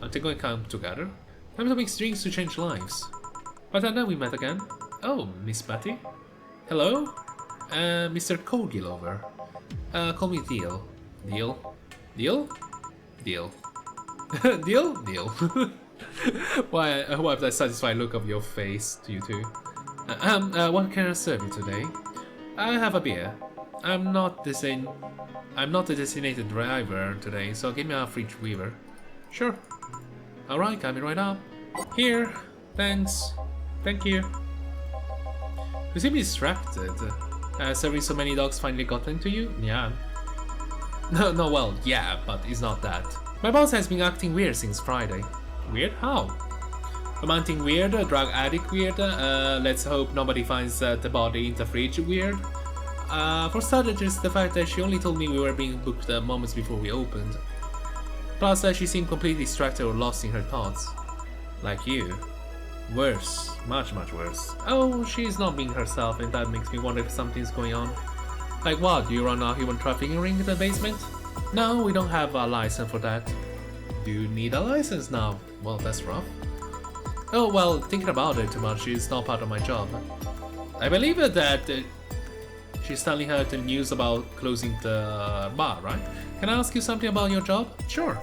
I think we come together. Time to make drinks to change lives. But then we met again. Oh, Miss Patty. Hello? Mr. Kogilover. Call me Deal. Deal? Deal? Deal. Deal? Deal. Why, I hope that satisfied look of your face to you two. What can I serve you today? I have a beer. I'm not the designated driver today, so give me a fridge weaver. Sure. Alright, coming right up. Here. Thanks. Thank you. You seem distracted. Serving so many dogs finally gotten to you? Yeah. No, well, yeah, but it's not that. My boss has been acting weird since Friday. Weird? How? Romantic weird, drug addict weird, let's hope nobody finds the body in the fridge weird. For starters, the fact that she only told me we were being booked moments before we opened. Plus, she seemed completely distracted or lost in her thoughts. Like you. Worse. Much worse. Oh, she's not being herself, and that makes me wonder if something's going on. Like what? Do you run a human trafficking ring in the basement? No, we don't have a license for that. Do you need a license now? Well, that's rough. Oh, well, thinking about it too much is not part of my job. I believe that she's telling her the news about closing the bar, right? Can I ask you something about your job? Sure.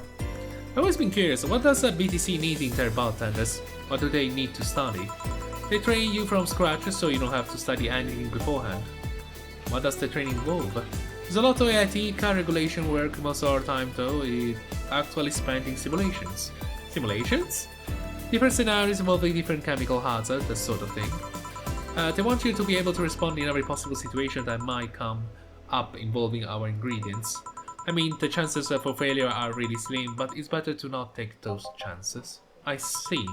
I've always been curious, what does a BTC need in their bartenders? What do they need to study? They train you from scratch so you don't have to study anything beforehand. What does the training involve? There's a lot of AIT car regulation work. Most of our time though is actually spent in simulations. Simulations? Different scenarios involving different chemical hazards, that sort of thing. They want you to be able to respond in every possible situation that might come up involving our ingredients. I mean, the chances for failure are really slim, but it's better to not take those chances. I see.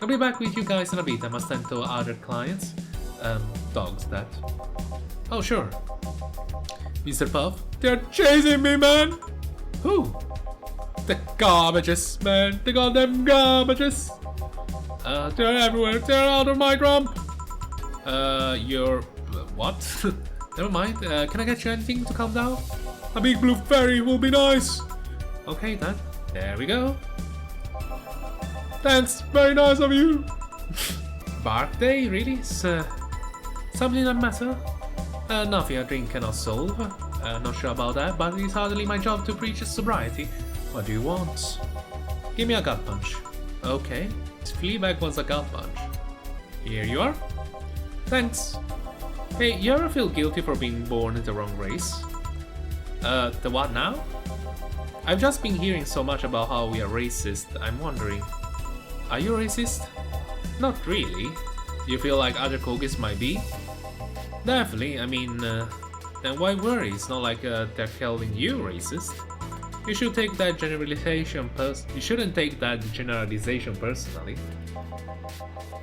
I'll be back with you guys in a bit. I must tend to other clients. Dogs, that. Oh, sure. Mr. Puff? They're chasing me, man! Who? The garbages, man. The goddamn garbages. They're everywhere. They're out of my grump. You're... what? Never mind. Can I get you anything to calm down? A big blue fairy will be nice. Okay, then. There we go. Thanks. Very nice of you. Bark day, really? Something that matter? Nothing a drink cannot solve. Not sure about that, but it's hardly my job to preach sobriety. What do you want? Give me a gut punch. Okay. Fleabag wants a gut punch. Here you are. Thanks. Hey, you ever feel guilty for being born in the wrong race? The what now? I've just been hearing so much about how we are racist, I'm wondering. Are you racist? Not really. Do you feel like other Kogis might be? Definitely, I mean, then why worry? It's not like they're calling you racist. You should take that generalization you shouldn't take that generalization personally.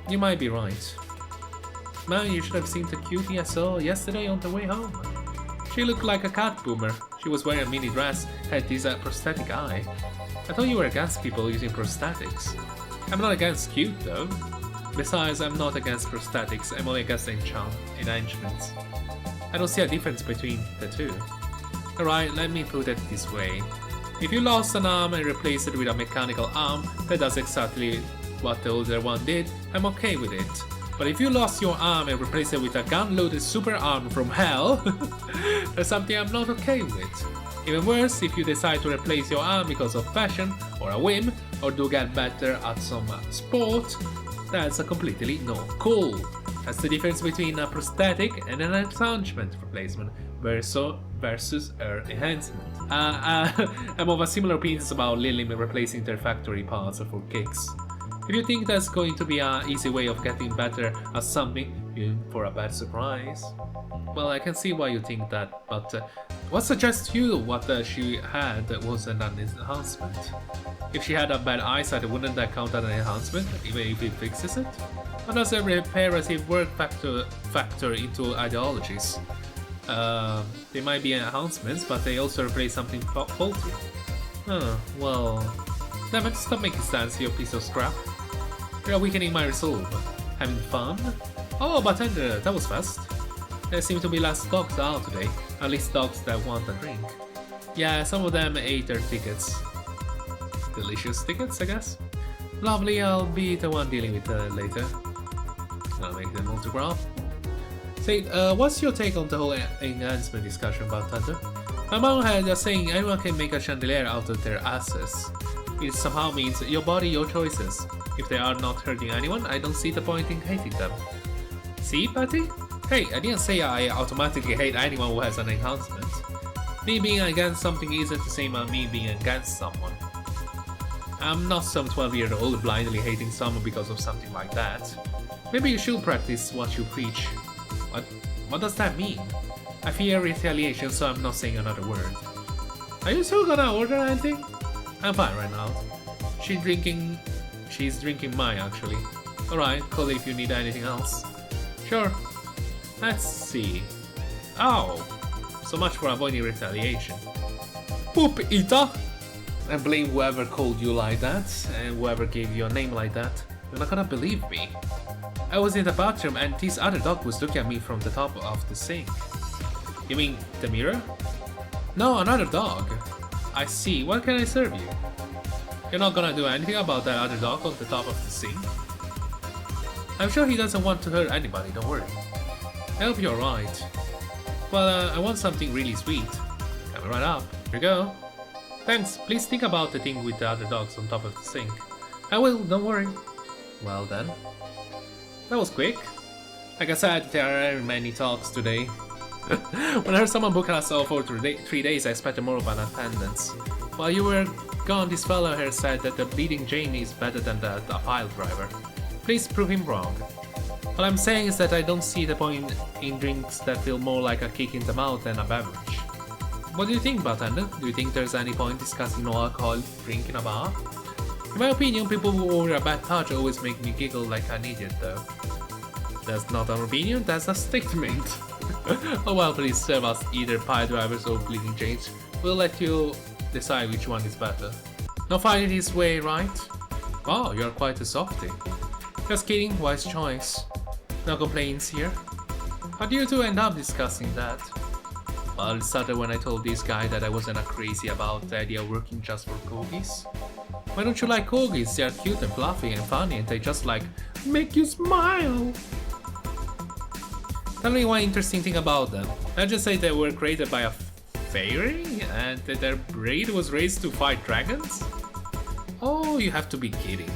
You might be right. Man, you should have seen the cutie I saw yesterday on the way home. She looked like a cat boomer. She was wearing a mini dress, had this prosthetic eye. I thought you were against people using prosthetics. I'm not against cute though. Besides, I'm not against prosthetics, I'm only against enhancements. I don't see a difference between the two. Alright, let me put it this way. If you lost an arm and replaced it with a mechanical arm that does exactly what the older one did, I'm okay with it. But if you lost your arm and replaced it with a gun-loaded super arm from hell, that's something I'm not okay with. Even worse, if you decide to replace your arm because of fashion, or a whim, or to get better at some sport, that's a completely no cool. That's the difference between a prosthetic and an enhancement replacement versus enhancement. I'm of a similar opinions about Lily replacing their factory parts for kicks. If you think that's going to be an easy way of getting better at something, you're in for a bad surprise. Well, I can see why you think that, but what suggests to you what she had was an enhancement? If she had a bad eyesight, wouldn't that count as an enhancement, even if it fixes it? How does every reparative work factor into ideologies? They might be enhancements, but they also replace something faulty. Well... Damn it, stop making stands, you piece of scrap. You're weakening my resolve. Having fun? Oh, bartender, that was fast. There seem to be less dogs out today, at least dogs that want a drink. Yeah, some of them ate their tickets. delicious tickets, I guess. Lovely, I'll be the one dealing with later. I'll make them autograph. Say, what's your take on the whole enhancement discussion about Thunder? My mom had a saying anyone can make a chandelier out of their asses. It somehow means your body, your choices. If they are not hurting anyone, I don't see the point in hating them. See, Patty? Hey, I didn't say I automatically hate anyone who has an enhancement. Me being against something isn't the same as me being against someone. I'm not some 12-year-old blindly hating someone because of something like that. Maybe you should practice what you preach. What does that mean? I fear retaliation, so I'm not saying another word. Are you still gonna order anything? I'm fine right now. She's drinking mine actually. Alright, call if you need anything else. Sure. Let's see. Oh, so much for avoiding retaliation. Poop eater! And blame whoever called you like that, and whoever gave you a name like that. You're not gonna believe me. I was in the bathroom and this other dog was looking at me from the top of the sink. You mean the mirror? No, another dog. I see, what can I serve you? You're not gonna do anything about that other dog on the top of the sink? I'm sure he doesn't want to hurt anybody, don't worry. I hope you're right. Well, I want something really sweet. Coming right up. Here you go. Thanks, please think about the thing with the other dogs on top of the sink. I will, don't worry. Well then. That was quick. Like I said, there are many talks today. When I heard someone book us all for 3 days, I expected more of an attendance. While you were gone, this fellow here said that the bleeding Jane is better than the pile driver. Please prove him wrong. What I'm saying is that I don't see the point in drinks that feel more like a kick in the mouth than a beverage. What do you think, Bartender? Do you think there's any point discussing no alcohol drink in a bar? In my opinion, people who order a bad touch always make me giggle like an idiot though. That's not an opinion, that's a statement. Oh well, please serve us either pile drivers or bleeding Janes. We'll let you decide which one is better. No fighting this way, right? Wow, you're quite a softie. Just kidding, wise choice. No complaints here. How do you two end up discussing that? Well, it started when I told this guy that I wasn't crazy about the idea of working just for corgis. Why don't you like corgis? They are cute and fluffy and funny and they just like make you smile. Tell me one interesting thing about them. Let's just say they were created by a fairy and that their braid was raised to fight dragons? Oh, you have to be kidding.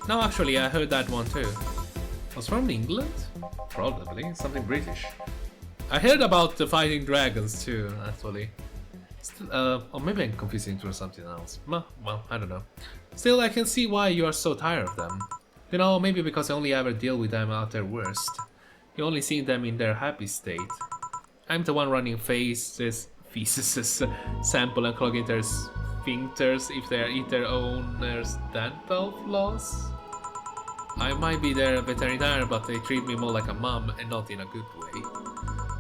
No, actually, I heard that one too. Was from England? Probably, something British. I heard about the fighting dragons too, actually. Still, or maybe I'm confusing it with something else. Well, I don't know. Still, I can see why you are so tired of them. You know, maybe because I only ever deal with them at their worst. You only see them in their happy state. I'm the one running feces, sample and clogging their sphincters if they eat their owner's dental floss. I might be their veterinarian, but they treat me more like a mom and not in a good way.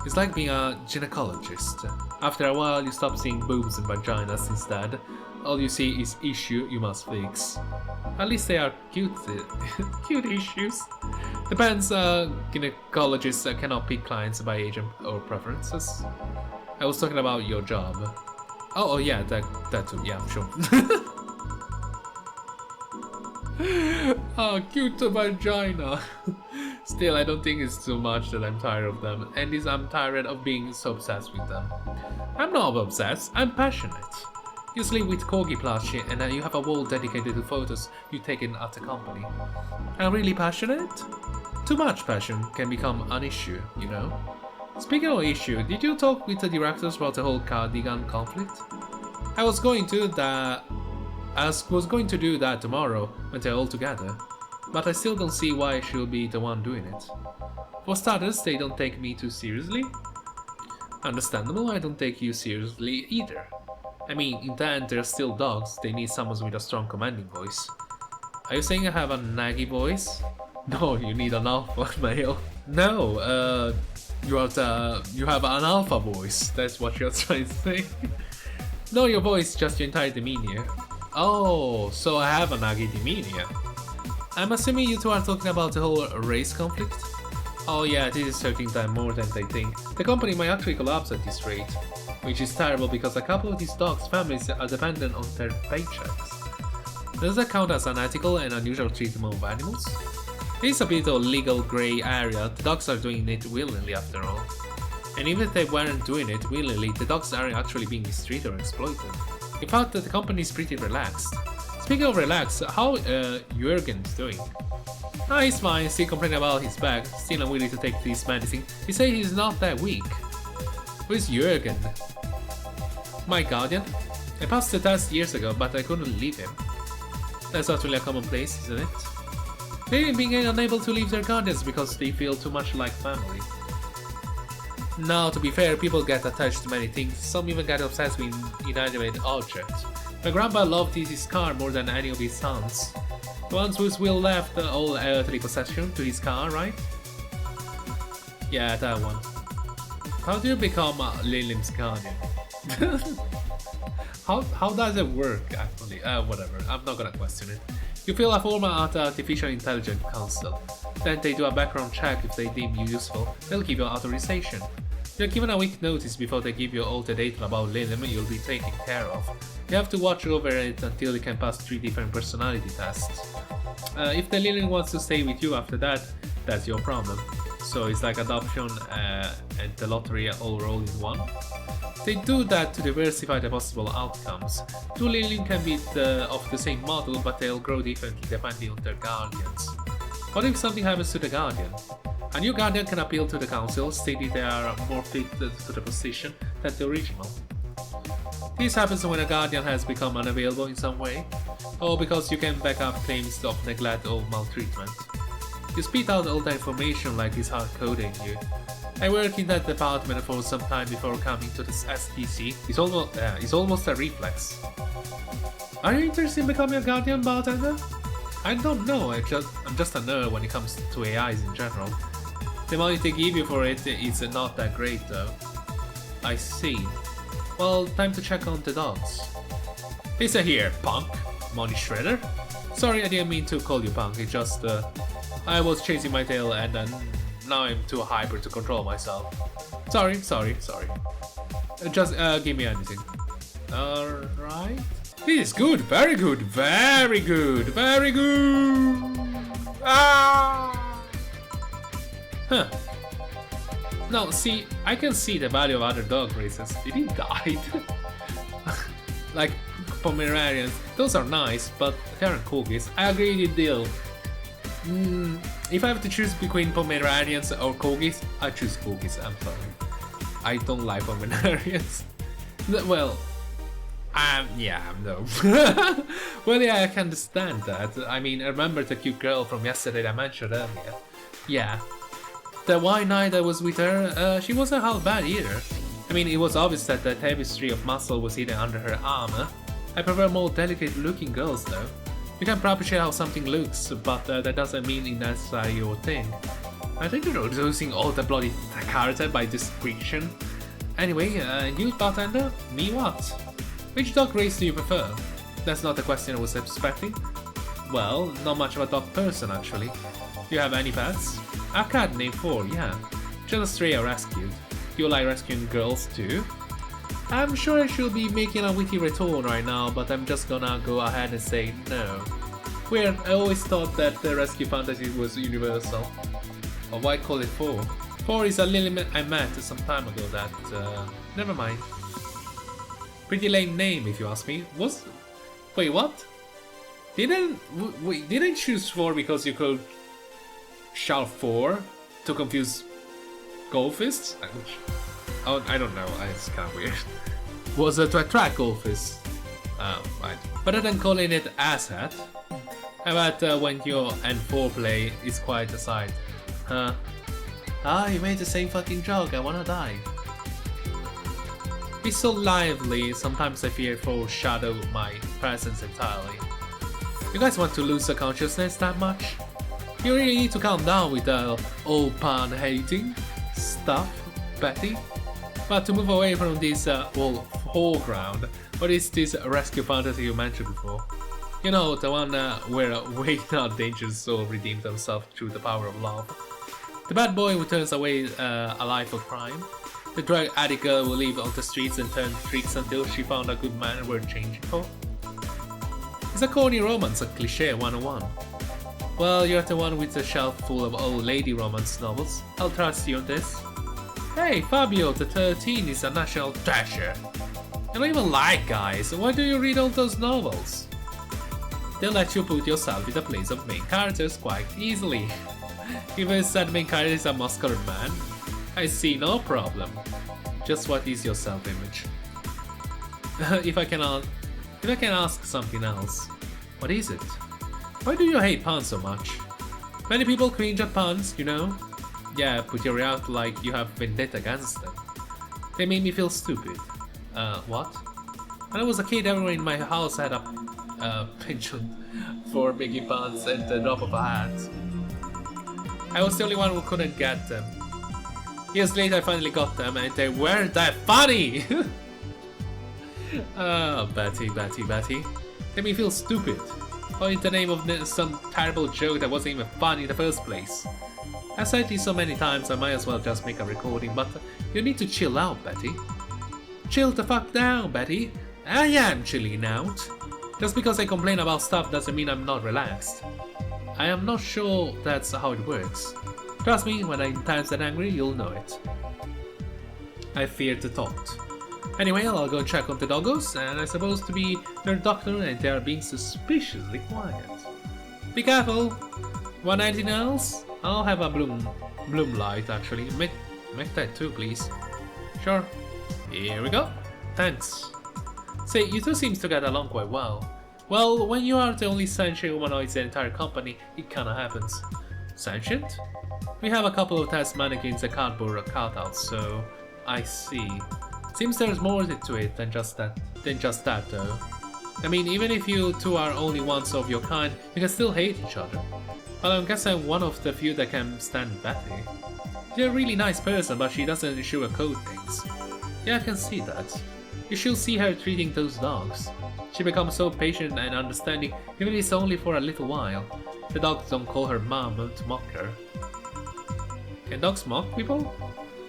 It's like being a gynecologist. After a while, you stop seeing boobs and vaginas instead. All you see is issue you must fix. At least they are cute, cute issues. Depends, gynecologists cannot pick clients by age or preferences. I was talking about your job. Oh yeah, that too, yeah, sure. Oh, cute vagina. Still, I don't think it's too much that I'm tired of them, and I'm tired of being so obsessed with them. I'm not obsessed, I'm passionate. You sleep with corgi plushie and you have a wall dedicated to photos you taken at the company. I'm really passionate? Too much passion can become an issue, you know? Speaking of issue, did you talk with the directors about the whole cardigan conflict? I was going to do that tomorrow when they're all together, but I still don't see why I should be the one doing it. For starters, they don't take me too seriously. Understandable, I don't take you seriously either. I mean, in the end, they're still dogs, they need someone with a strong commanding voice. Are you saying I have a naggy voice? No, you need an alpha male. No, you have an alpha voice, that's what you're trying to say. No, your voice, just your entire demeanor. Oh, so I have a naggy demeanor. I'm assuming you two are talking about the whole race conflict? Oh yeah, this is hurting them more than they think. The company might actually collapse at this rate. Which is terrible because a couple of these dogs' families are dependent on their paychecks. Does that count as unethical and unusual treatment of animals? It's a bit of legal grey area, the dogs are doing it willingly after all. And even if they weren't doing it willingly, the dogs aren't actually being mistreated or exploited. In fact, the company is pretty relaxed. Speaking of relaxed, how Jürgen's doing? Ah, he's fine, still complaining about his back, still unwilling to take this medicine. He says he's not that weak. Who is Jürgen? My guardian? I passed the test years ago, but I couldn't leave him. That's actually a commonplace, isn't it? They've being unable to leave their guardians because they feel too much like family. Now, to be fair, people get attached to many things, some even get obsessed with inanimate objects. My grandpa loved his car more than any of his sons. The ones whose will left all earthly possession to his car, right? Yeah, that one. How do you become Lilim's guardian? How does it work, actually? Whatever, I'm not gonna question it. You fill a form at Artificial Intelligence Council. Then they do a background check. If they deem you useful, they'll give you authorization. You're given a week notice before they give you all the data about Lilim you'll be taken care of. You have to watch over it until you can pass 3 different personality tests. If the Lilim wants to stay with you after that, that's your problem. So it's like adoption and the lottery all rolled in one. They do that to diversify the possible outcomes. 2 Lilim can be of the same model, but they'll grow differently depending on their guardians. What if something happens to the guardian? A new guardian can appeal to the council, stating they are more fit to the position than the original. This happens when a guardian has become unavailable in some way, or because you can back up claims of neglect or maltreatment. You spit out all the information like he's hard-coding you. I worked in that department for some time before coming to this STC. It's almost a reflex. Are you interested in becoming a guardian, bartender? I don't know, I'm just a nerd when it comes to AIs in general. The money they give you for it is not that great though. I see. Well, time to check on the dogs. Listen here, punk. Money shredder? Sorry, I didn't mean to call you punk, it's just I was chasing my tail and now I'm too hyper to control myself. Sorry. Just give me anything. Alright. This is good, very good, very good, very good. Ah! Huh. Now, see, I can see the value of other dog races. Did he die? Like Pomeranians, those are nice, but they aren't corgis. I agree with deal. If I have to choose between Pomeranians or corgis, I choose corgis, I'm sorry. I don't like Pomeranians. Well, yeah, no. Well, yeah, I can understand that. I mean, I remember the cute girl from yesterday I mentioned earlier. Yeah. The one night I was with her, she wasn't half bad either. I mean, it was obvious that the tapestry of muscle was hidden under her armor. I prefer more delicate looking girls though. You can appreciate how something looks, but that doesn't mean it's necessarily your thing. I think you're reducing all the bloody character by description. Anyway, you bartender? Me what? Which dog race do you prefer? That's not the question I was expecting. Well, not much of a dog person actually. Do you have any pets? A cat named 4, yeah. Just a stray I rescued. You like rescuing girls too? I'm sure I should be making a witty retort right now, but I'm just gonna go ahead and say no. Weird, I always thought that the rescue fantasy was universal. Or why call it 4? 4 is a Lilim I met some time ago that, never mind. Pretty lame name if you ask me. Wait, what? Didn't choose 4 because you could shout 4 to confuse Goldfists? Oh, I don't know, it's kinda weird. Was to attract Goldfists. Oh, right. Better than calling it asshat. I bet when you're and foreplay is quite a sight. Huh? Ah, you made the same fucking joke, I wanna die. It's so lively, sometimes I fear foreshadow my presence entirely. You guys want to lose the consciousness that much? You really need to calm down with the old pan hating stuff, Betty. But to move away from this foreground, what is this rescue fantasy you mentioned before? You know, the one where a way-not dangerous soul redeemed himself through the power of love. The bad boy who turns away a life of crime. The drug addict girl will live on the streets and turn tricks until she found a good man worth changing for. It's a corny romance, a cliché 101. Well, you're the one with a shelf full of old lady romance novels. I'll trust you on this. Hey, Fabio, the 13 is a national treasure. I don't even like guys, why do you read all those novels? They'll let you put yourself in the place of main characters quite easily. Even said main character is a muscular man, I see no problem. Just what is your self-image? If I can ask something else, what is it? Why do you hate puns so much? Many people cringe at puns, you know? Yeah, but you react like you have vendetta against them. They made me feel stupid. What? When I was a kid, everyone in my house had a penchant for making puns at the drop of a hat. I was the only one who couldn't get them. Years later, I finally got them, and they weren't that funny! Betty. They made me feel stupid. All in the name of some terrible joke that wasn't even funny in the first place. I've said this so many times, I might as well just make a recording, but you need to chill out, Betty. Chill the fuck down, Betty. I am chilling out. Just because I complain about stuff doesn't mean I'm not relaxed. I am not sure that's how it works. Trust me, when I'm tense and angry, you'll know it. I fear the thought. Anyway, I'll go check on the doggos, and I'm supposed to be their doctor, and they are being suspiciously quiet. Be careful! Want anything else? I'll have a bloom light, actually. Make that too, please. Sure. Here we go. Thanks. Say, you two seem to get along quite well. Well, when you are the only sentient humanoids in the entire company, it kinda happens. Sentient? We have a couple of test mannequins and cardboard cutouts, so I see. Seems there's more to it than just that though. I mean, even if you two are only ones of your kind, you can still hate each other. Well, I guess I'm one of the few that can stand Betty. She's a really nice person, but she doesn't sugarcoat things. Yeah, I can see that. You should see her treating those dogs. She becomes so patient and understanding, even if it's only for a little while. The dogs don't call her mom to mock her. Can dogs mock people?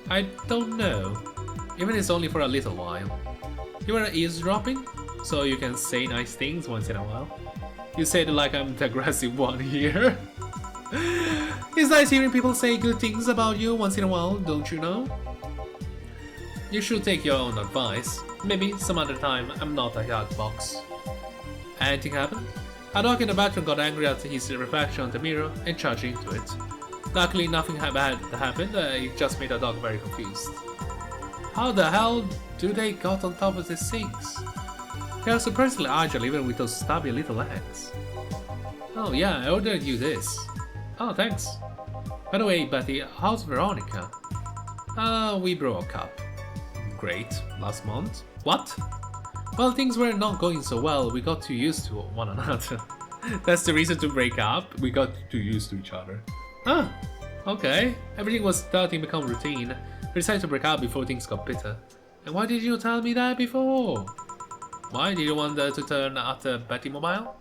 I don't know. Even if it's only for a little while. You are eavesdropping, so you can say nice things once in a while. You said it like I'm the aggressive one here. It's nice hearing people say good things about you once in a while, don't you know? You should take your own advice. Maybe some other time. I'm not a hard box. Anything happened? A dog in the bathroom got angry at his reflection on the mirror and charged into it. Luckily nothing bad happened, it just made the dog very confused. How the hell do they got on top of the sinks? They are surprisingly agile even with those stubby little legs. Oh yeah, I ordered you this. Oh, thanks. By the way, Betty, how's Veronica? We broke up. Great, last month. What? Well, things were not going so well, we got too used to one another. That's the reason to break up, we got too used to each other. Ah, okay. Everything was starting to become routine. We decided to break up before things got bitter. And why did you tell me that before? Why, did you want to turn at the Betty Mobile?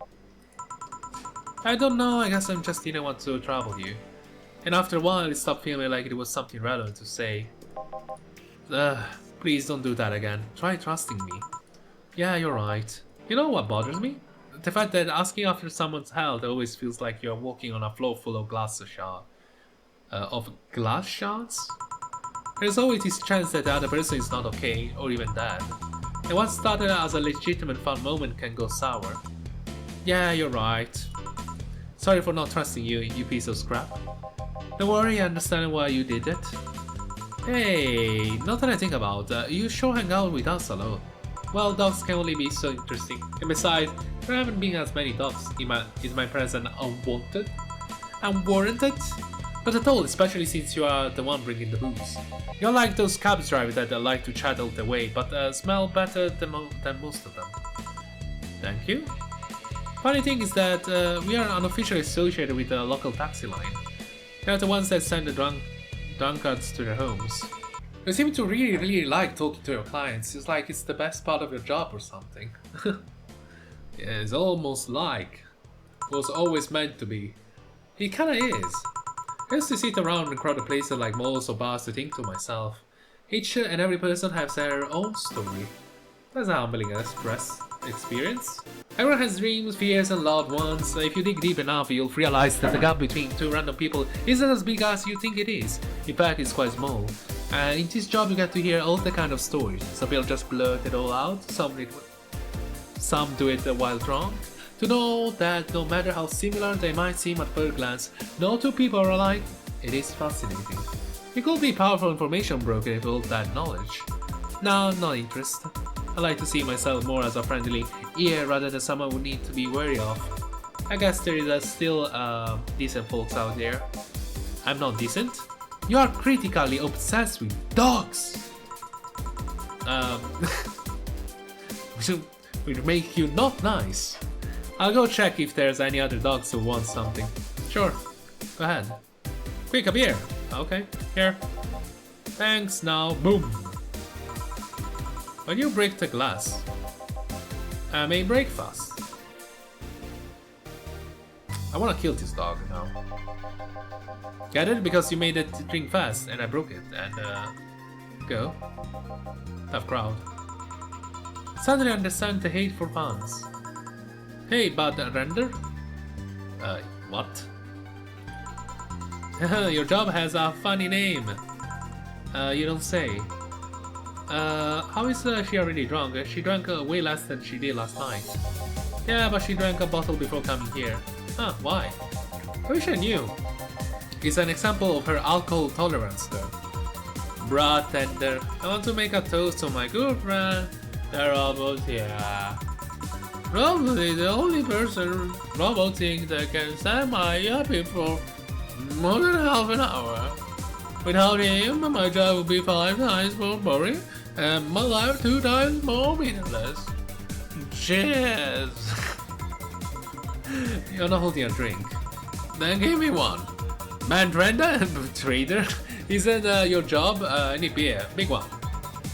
I don't know, I guess I just didn't want to trouble you. And after a while, it stopped feeling like it was something relevant to say. Please don't do that again. Try trusting me. Yeah, you're right. You know what bothers me? The fact that asking after someone's health always feels like you're walking on a floor full of glass shards? There's always this chance that the other person is not okay, or even dead. And what started as a legitimate fun moment can go sour. Yeah, you're right. Sorry for not trusting you, you piece of scrap. Don't worry, I understand why you did it. Hey, now that I think about it, you sure hang out with us a lot. Well, dogs can only be so interesting. And besides, there haven't been as many dogs. Is my presence unwanted? Unwarranted? Not at all, especially since you are the one bringing the booze. You're like those cab drivers that like to chat all the way, but smell better than most of them. Thank you. Funny thing is that we are unofficially associated with the local taxi line. They are the ones that send the drunkards to their homes. You seem to really like talking to your clients. It's like it's the best part of your job or something. Yeah, it's almost like it was always meant to be. It kinda is. I used to sit around in crowded places like malls or bars to think to myself. Each and every person has their own story. That's a humbling express. experience. Everyone has dreams, fears, and loved ones. If you dig deep enough, you'll realize that the gap between two random people isn't as big as you think it is. In fact, it's quite small. And in this job, you get to hear all the kind of stories. Some people just blurt it all out, some do it while drunk. To know that no matter how similar they might seem at first glance, no two people are alike, it is fascinating. It could be powerful information broker if all that knowledge. No, not interested. I like to see myself more as a friendly ear rather than someone who need to be wary of. I guess there is still decent folks out there. I'm not decent. You are critically obsessed with dogs. Which make you not nice. I'll go check if there's any other dogs who want something. Sure, go ahead. Quick, a beer. Okay, here. Thanks now, boom. When you break the glass, I may break fast. I wanna kill this dog now. Get it? Because you made it drink fast and I broke it. And go. Tough crowd. Suddenly understand the hate for fans. Hey, but render? What? Your job has a funny name. You don't say. How is she already drunk? She drank way less than she did last night. Yeah, but she drank a bottle before coming here. Huh, why? I wish I knew. It's an example of her alcohol tolerance though. Bartender, I want to make a toast to my good friend, the robot here. Robot is the only person roboting that can stand my yapping for more than half an hour. Without him, my job would be 5 times more boring and my life 2 times more meaningless. Cheers! You're not holding a drink. Then give me one. Man trader? Trader? Isn't your job? I need beer. Big one.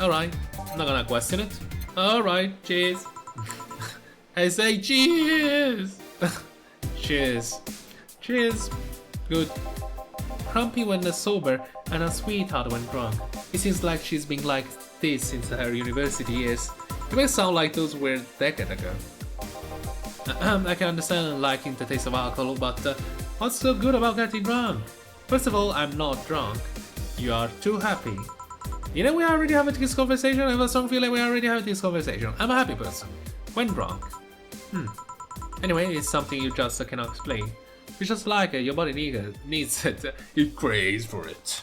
Alright, I'm not gonna question it. Alright, cheers. I say cheers! Cheers. Cheers. Good. Grumpy when sober and a sweetheart when drunk. It seems like she's been like this since her university years. It may sound like those were a decade ago. I can understand liking the taste of alcohol, but what's so good about getting drunk? First of all, I'm not drunk. You are too happy. You know, we already have this conversation. I have a strong feeling we already have this conversation. I'm a happy person. When drunk. Anyway, it's something you just cannot explain. You just like it, your body needs it. You craves for it.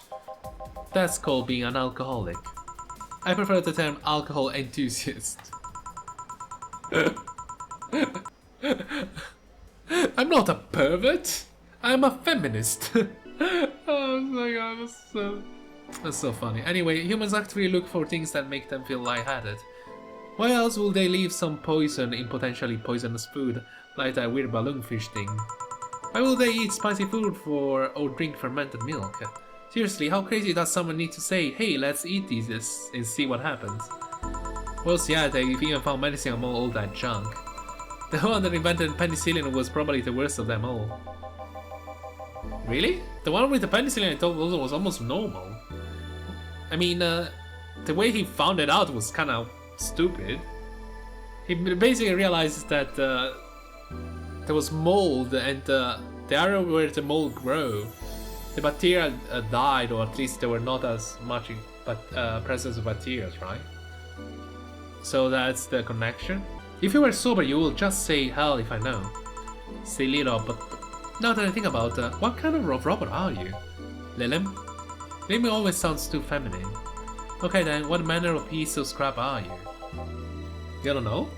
That's called being an alcoholic. I prefer the term alcohol enthusiast. I'm not a pervert. I'm a feminist. Oh my god, that's so funny. Anyway, humans actually look for things that make them feel lightheaded. Why else will they leave some poison in potentially poisonous food, like that weird balloonfish thing? Why will they eat spicy food or drink fermented milk? Seriously, how crazy does someone need to say, hey, let's eat these and see what happens? Well, yeah, they even found medicine among all that junk. The one that invented penicillin was probably the worst of them all. Really? The one with the penicillin I thought was almost normal. I mean, the way he found it out was kind of stupid. He basically realized that there was mold, and the area where the mold grew, the bacteria died, or at least there were not as much presence of bacteria, right? So that's the connection. If you were sober, you will just say, hell if I know. Silly robot. Now that I think about what kind of robot are you? Lilim? Lilim always sounds too feminine. Okay then, what manner of piece of scrap are you? You don't know?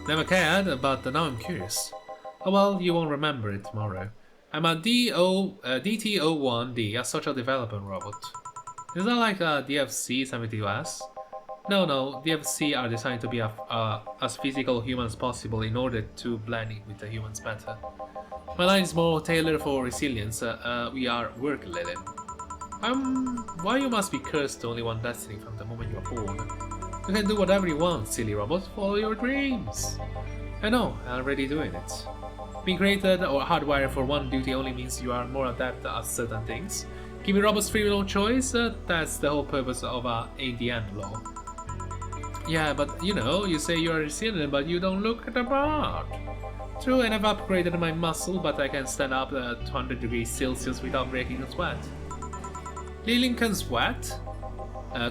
Never cared, but now I'm curious. Oh well, you won't remember it tomorrow. I'm a DT-01D, a social development robot. Is that like a DFC-72S? No, DFC are designed to be as physical human as possible in order to blend in with the humans better. My line is more tailored for resilience. We are work Lilith. Why you must be cursed to only one destiny from the moment you are born? You can do whatever you want, silly robot. Follow your dreams. I know, I'm already doing it. Being created or hardwired for one duty only means you are more adept at certain things. Giving robots free no choice, that's the whole purpose of ADN law. Yeah, but you know, you say you're resilient, but you don't look the part. True, and I've upgraded my muscle, but I can stand up at 200 degrees Celsius without breaking a sweat. Lilin can sweat?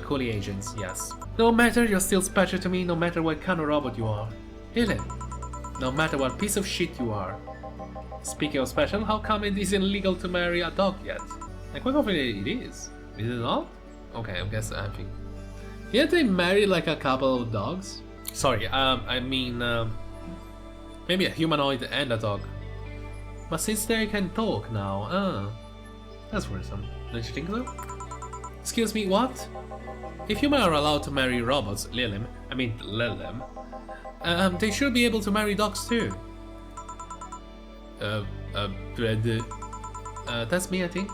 Cooling agents, yes. No matter, you're still special to me, no matter what kind of robot you are. Lilin, no matter what piece of shit you are. Speaking of special, how come it isn't legal to marry a dog yet? Like, quite often it is. Is it not? Okay, I guess I think. Yet they married like a couple of dogs? Sorry, I mean, maybe a humanoid and a dog. But since they can talk now, that's worrisome. Don't you think so? Excuse me, what? If humans are allowed to marry robots, Lilim, they should be able to marry dogs too. That's me, I think.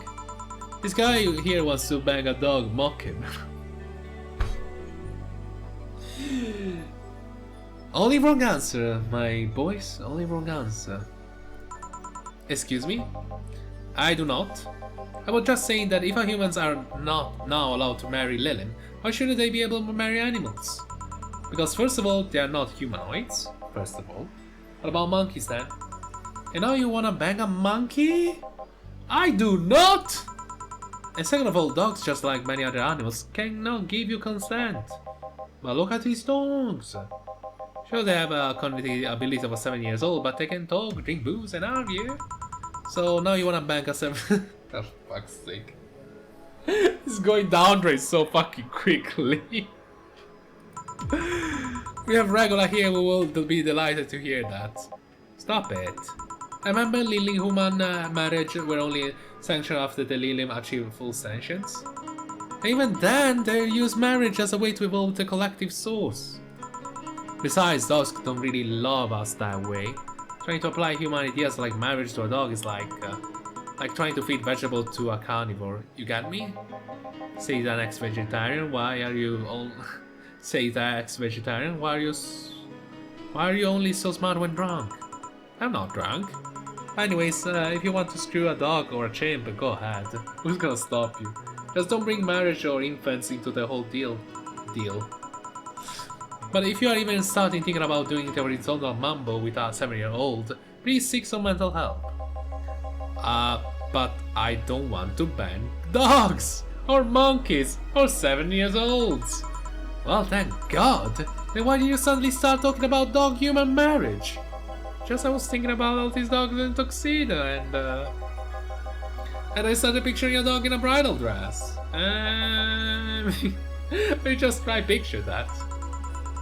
This guy here wants to bang a dog, mock him. Only wrong answer, my boys, only wrong answer. Excuse me? I do not. I was just saying that if humans are not now allowed to marry Lilim, why shouldn't they be able to marry animals? Because first of all, they are not humanoids, first of all. What about monkeys then? And now you wanna bang a monkey? I do not! And second of all, dogs, just like many other animals, cannot give you consent. But look at these dogs! Sure, they have a cognitive ability of 7 years old, but they can talk, drink booze, and argue. So now you wanna bang a 7... For fuck's sake. It's going downgrade so fucking quickly. We have Regula here who will be delighted to hear that. Stop it. I remember Lilim-human marriage were only sanctioned after the Lilim achieved full sentience. And even then, they use marriage as a way to evolve the collective source. Besides, dogs don't really love us that way. Trying to apply human ideas like marriage to a dog is like trying to feed vegetable to a carnivore. You get me? Say that ex-vegetarian. Why are you all? Say that ex-vegetarian. Why are you only so smart when drunk? I'm not drunk. Anyways, if you want to screw a dog or a chimp, go ahead. Who's gonna stop you? Just don't bring marriage or infants into the whole deal. But if you are even starting thinking about doing horizontal mambo with a 7-year-old, please seek some mental help. But I don't want to ban dogs, or monkeys, or 7-year-olds. Well, thank God. Then why did you suddenly start talking about dog-human marriage? Just I was thinking about all these dogs in tuxedo and I started picturing a dog in a bridal dress. I just try picture that.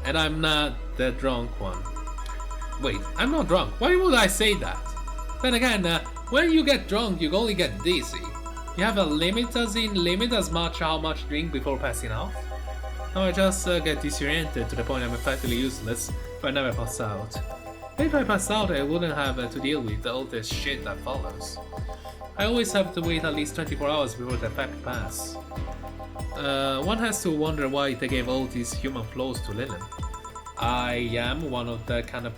And I'm not the drunk one. Wait, I'm not drunk. Why would I say that? Then again, when you get drunk, you only get dizzy. You have a limit as much how much drink before passing out? No, I just get disoriented to the point I'm effectively useless if I never pass out. If I pass out, I wouldn't have to deal with all this shit that follows. I always have to wait at least 24 hours before the effect pass. One has to wonder why they gave all these human flaws to Lilin. I am one of the kind of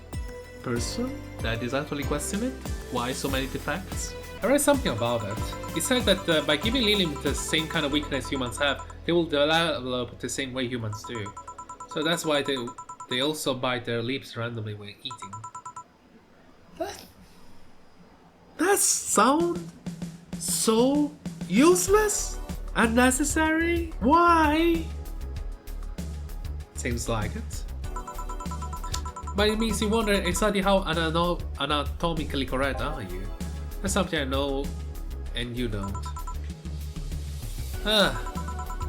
person that is actually questioning why so many defects. I read something about it. It said that by giving Lilin the same kind of weakness humans have, they will develop the same way humans do. So that's why they also bite their lips randomly when eating. That sounds so useless? Unnecessary? Why? Seems like it. But it makes you wonder exactly how anatomically correct are you? That's something I know and you don't.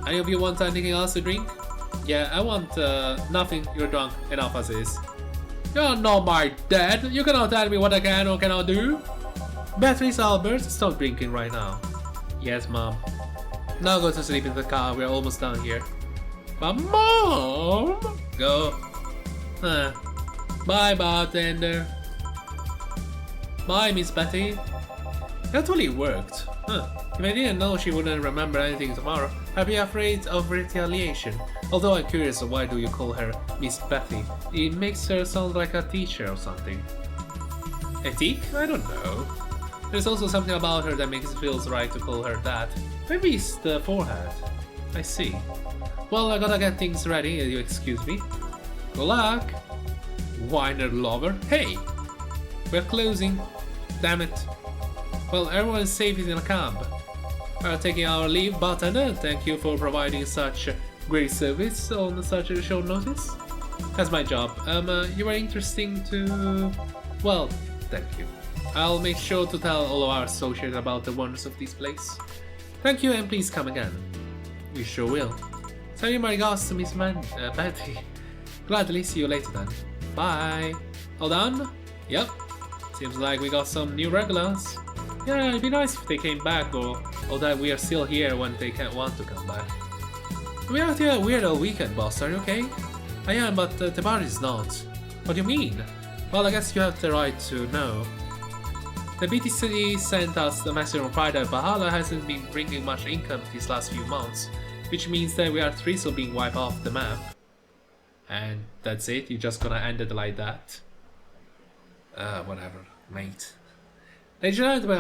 Any of you want anything else to drink? Yeah, I want nothing. You're drunk enough as is. You're not my dad. You cannot tell me what I can or cannot do. Beatrice Albert, stop drinking right now. Yes, Mom. Now go to sleep in the car. We're almost done here. But Mom! Go. Bye, bartender. Bye, Miss Betty. That really worked. If I didn't know she wouldn't remember anything tomorrow, I'd be afraid of retaliation. Although I'm curious, why do you call her Miss Betty? It makes her sound like a teacher or something. Ethique? I don't know. There's also something about her that makes it feels right to call her that. Maybe it's the forehead. I see. Well, I gotta get things ready, you excuse me. Good luck! Winer lover. Hey! We're closing. Damn it. Well, everyone is safe in a cab. We're taking our leave, Bartender. Thank you for providing such great service on such a short notice. That's my job. You were interesting to... Well, thank you. I'll make sure to tell all of our associates about the wonders of this place. Thank you and please come again. We sure will. Send you my regards to Miss Betty. Gladly see you later then. Bye. All done? Yep. Seems like we got some new regulars. Yeah, it'd be nice if they came back or that we are still here when they can't want to come back. We're out here a weird old weekend, boss. Are you okay? I am, but the bar is not. What do you mean? Well, I guess you have the right to know. The BTC sent us the message on Friday. Valhalla hasn't been bringing much income these last few months, which means that we are three still being wiped off the map. And that's it? You're just gonna end it like that? Whatever, mate. Ladies and gentlemen,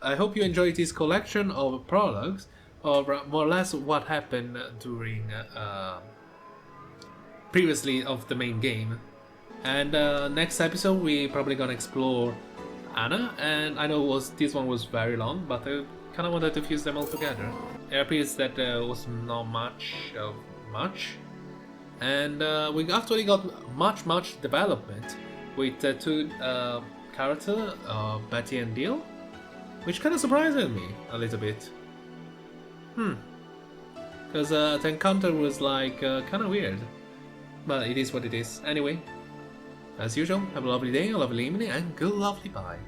I hope you enjoyed this collection of prologues, or more or less what happened during previously of the main game. And next episode we probably gonna explore Anna, and I know this one was very long, but I kind of wanted to fuse them all together. It appears that there was not much of much, and we actually got much development with the two characters, Betty and Deal, which kind of surprised me a little bit. Because the encounter was like kind of weird, but it is what it is. Anyway, as usual, have a lovely day, a lovely evening, and good lovely bye.